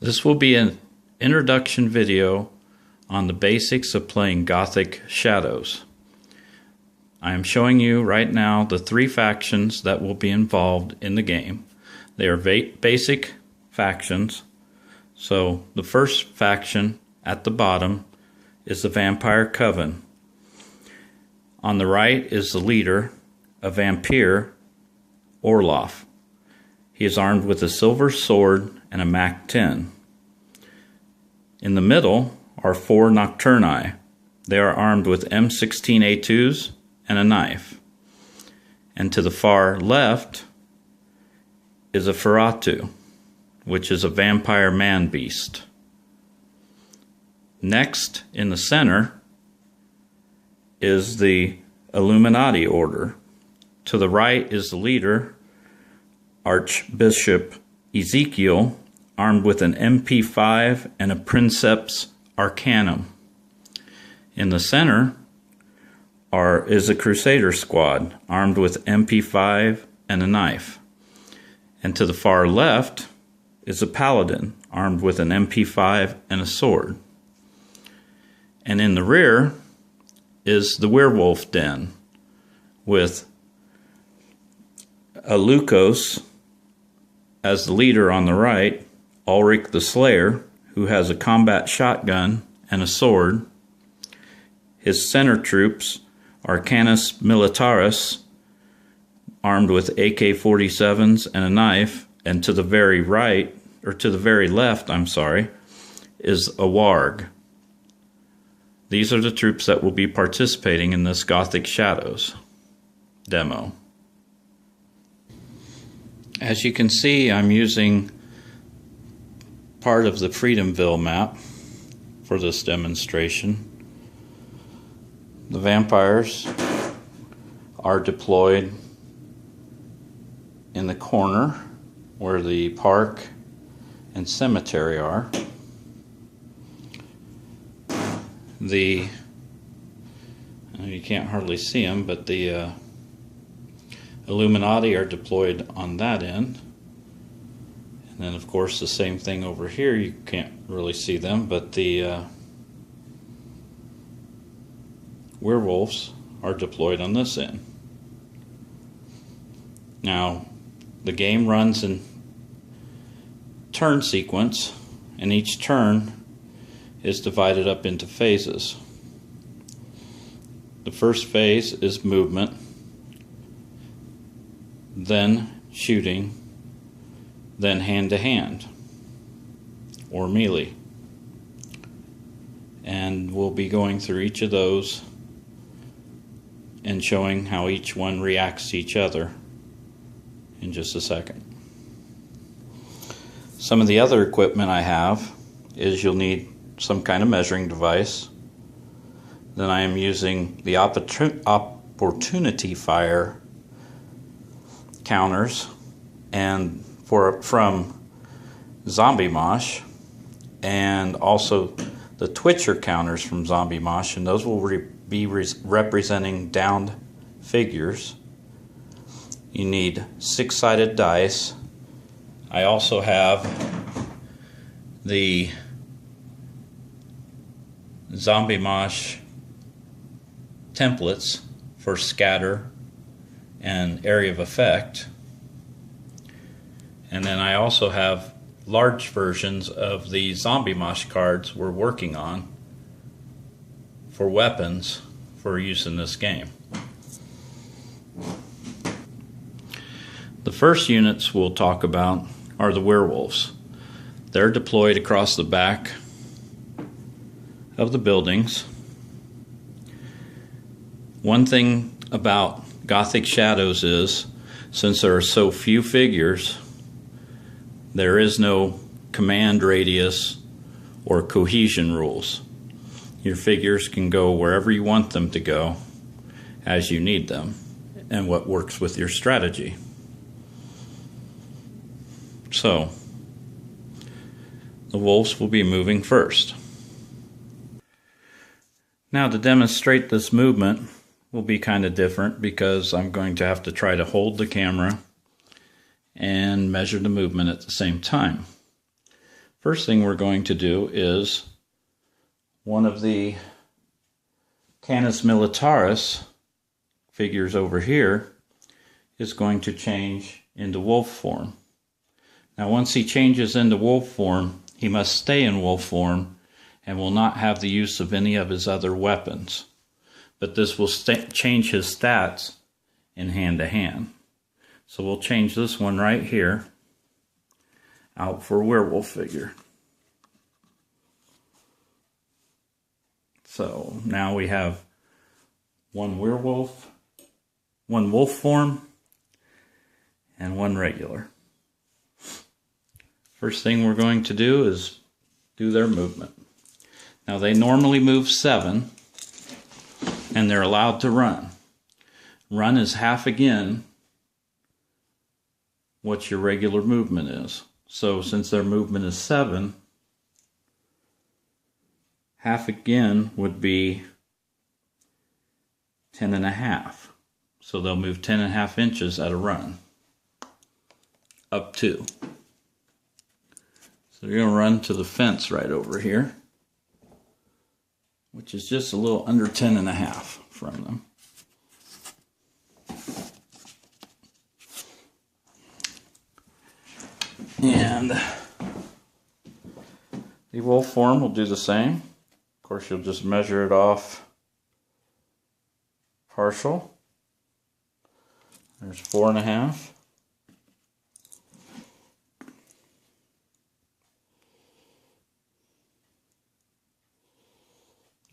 This will be an introduction video on the basics of playing Gothic Shadows. I am showing you right now the three factions that will be involved in the game. They are basic factions. So the first faction at the bottom is the Vampire Coven. On the right is the leader, a vampire, Orloff. He is armed with a silver sword and a MAC-10. In the middle are four Nocturni. They are armed with M16A2s and a knife. And to the far left is a Ferratu, which is a vampire man-beast. Next, in the center, is the Illuminati Order. To the right is the leader, Archbishop Ezekiel, armed with an MP5 and a Princeps Arcanum. In the center is a Crusader squad, armed with MP5 and a knife. And to the far left is a Paladin, armed with an MP5 and a sword. And in the rear is the Werewolf Den, with Alucos as the leader on the right, Ulrich the Slayer, who has a combat shotgun and a sword. His center troops are Canis Militaris, armed with AK-47s and a knife, and to the very right, or to the very left, is a Warg. These are the troops that will be participating in this Gothic Shadows demo. As you can see, I'm using part of the Freedomville map for this demonstration. The vampires are deployed in the corner where the park and cemetery are. You can't hardly see them, but the Illuminati are deployed on that end. And then of course the same thing over here, you can't really see them, but the werewolves are deployed on this end. Now the game runs in turn sequence, and each turn is divided up into phases. The first phase is movement, then shooting, then hand-to-hand, or melee. And we'll be going through each of those and showing how each one reacts to each other in just a second. Some of the other equipment I have is you'll need some kind of measuring device. Then I am using the opportunity fire counters and from Zombie Mosh, and also the Twitcher counters from Zombie Mosh, and those will be representing downed figures. You need 6-sided dice. I also have the Zombie Mosh templates for scatter and area of effect. And then I also have large versions of the Zombie Mosh cards we're working on for weapons for use in this game. The first units we'll talk about are the werewolves. They're deployed across the back of the buildings. One thing about Gothic Shadows is, since there are so few figures, there is no command radius or cohesion rules. Your figures can go wherever you want them to go as you need them, and what works with your strategy. So, the wolves will be moving first. Now, to demonstrate this movement will be kind of different, because I'm going to have to try to hold the camera and measure the movement at the same time. First thing we're going to do is one of the Canis Militaris figures over here is going to change into wolf form. Now once he changes into wolf form, he must stay in wolf form and will not have the use of any of his other weapons. But this will change his stats in hand to hand. So we'll change this one right here out for a werewolf figure. So now we have one werewolf, one wolf form, and one regular. First thing we're going to do is do their movement. Now they normally move 7, and they're allowed to run. Run is half again what your regular movement is. So since their movement is 7, half again would be 10.5. So they'll move 10.5 inches at a run. Up 2. So you're going to run to the fence right over here, which is just a little under 10.5 from them. And the wolf form will do the same. Of course, you'll just measure it off partial. There's 4.5.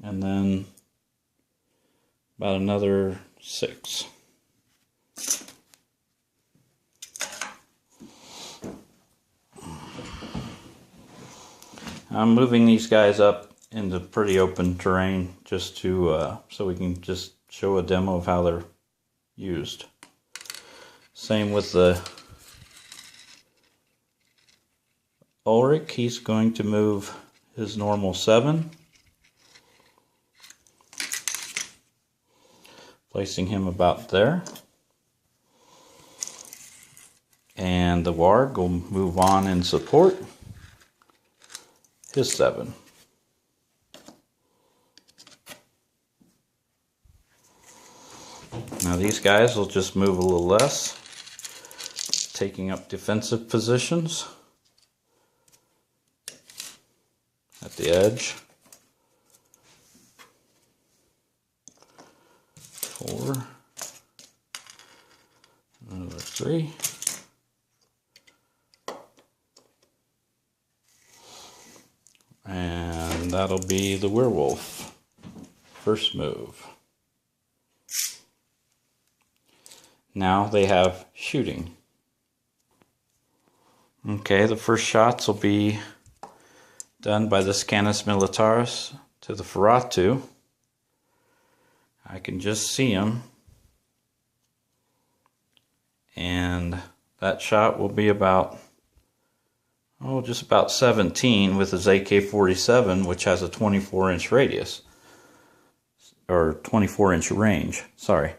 And then about another 6. I'm moving these guys up into pretty open terrain just to so we can just show a demo of how they're used. Same with the Ulrich. He's going to move his normal 7. Placing him about there. And the Warg will move on in support. His 7. Now these guys will just move a little less, taking up defensive positions at the edge. 4, another 3, and that'll be the werewolf. First move. Now they have shooting. Okay, the first shots will be done by this Canis Militaris to the Ferratu. I can just see him, and that shot will be about, just about 17 with his AK-47, which has a 24-inch radius, or 24-inch range, sorry.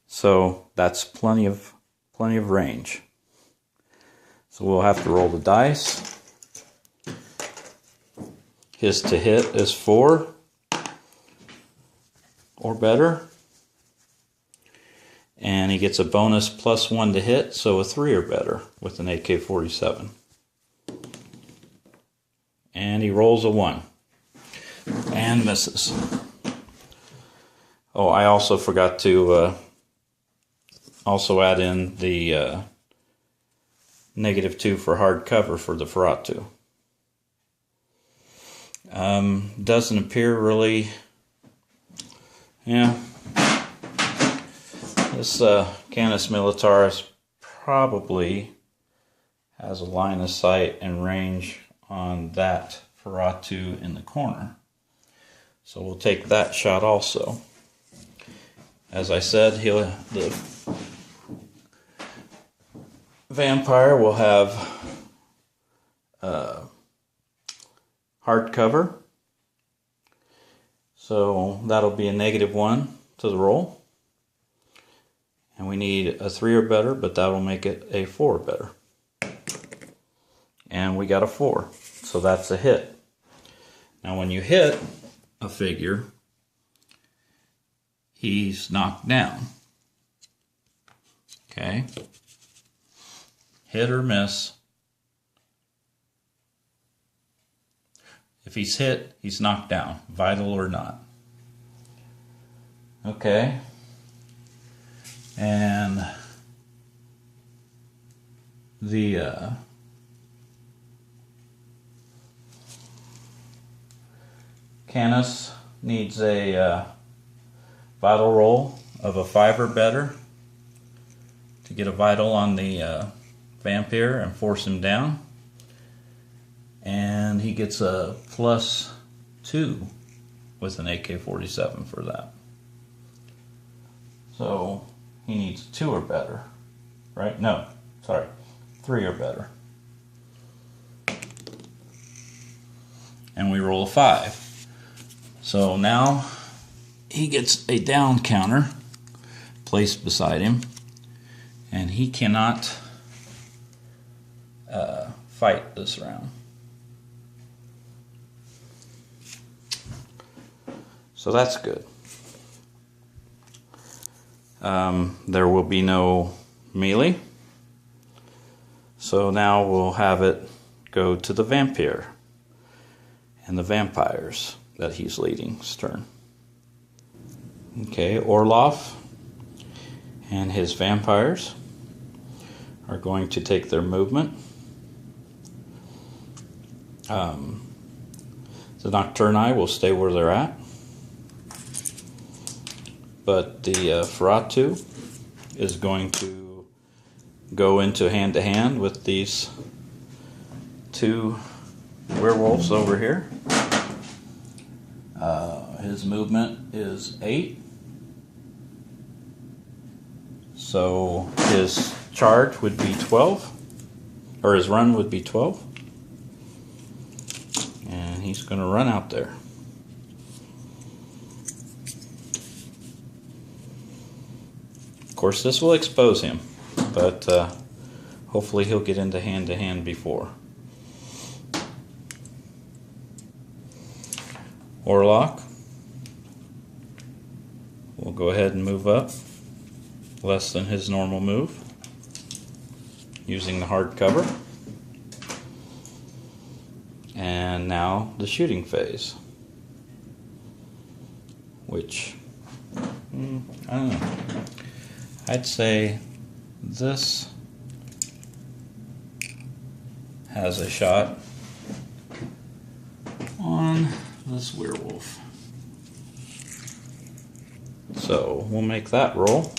So that's plenty of range. So we'll have to roll the dice. His to hit is 4. Or better, and he gets a bonus +1 to hit, so a 3 or better with an AK-47. And he rolls a 1 and misses. Oh, I also forgot to also add in the -2 for hard cover for the Ferratu. Doesn't appear really. Yeah, this Canis Militaris probably has a line of sight and range on that Ferratu in the corner. So we'll take that shot also. As I said, the vampire will have hard cover. So that'll be a -1 to the roll. And we need a 3 or better, but that'll make it a 4 or better. And we got a 4. So that's a hit. Now when you hit a figure, he's knocked down. Okay? Hit or miss. If he's hit, he's knocked down, vital or not. Okay? And the Canis needs a vital roll of a 5 or better to get a vital on the vampire and force him down. And he gets a +2 with an AK-47 for that. So he needs 2 or better, right? No, sorry, 3 or better. And we roll a 5. So now he gets a down counter placed beside him, and he cannot fight this round. So that's good. There will be no melee. So now we'll have it go to the vampire and the vampires that he's leading's turn. Okay, Orloff and his vampires are going to take their movement. The Nocturni will stay where they're at. But the Ferratu is going to go into hand-to-hand with these 2 werewolves over here. His movement is 8. So his charge would be 12, or his run would be 12. And he's going to run out there. Of course, this will expose him, but hopefully he'll get into hand-to-hand before. Orlok will go ahead and move up less than his normal move using the hard cover. And now the shooting phase, which I don't know. I'd say this has a shot on this werewolf. So we'll make that roll.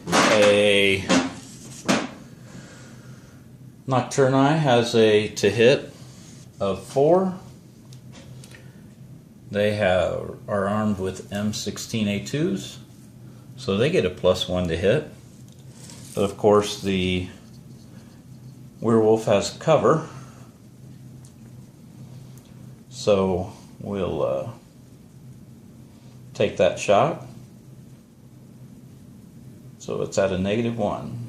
A Nocturni has a to hit of 4. They are armed with M16A2s, so they get a +1 to hit. But of course the werewolf has cover, so we'll take that shot. So it's at a -1.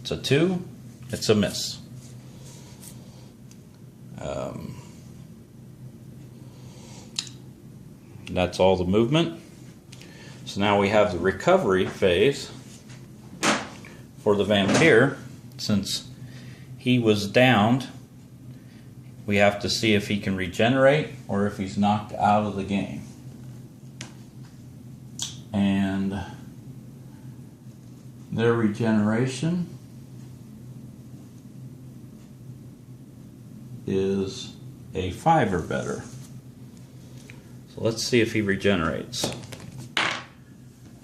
It's a 2, it's a miss. That's all the movement. So now we have the recovery phase for the vampire. Since he was downed, we have to see if he can regenerate or if he's knocked out of the game. And their regeneration is a 5 or better. So let's see if he regenerates.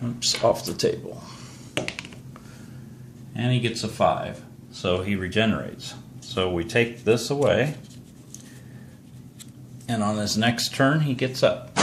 Oops, off the table. And he gets a 5, so he regenerates. So we take this away, and on his next turn he gets up.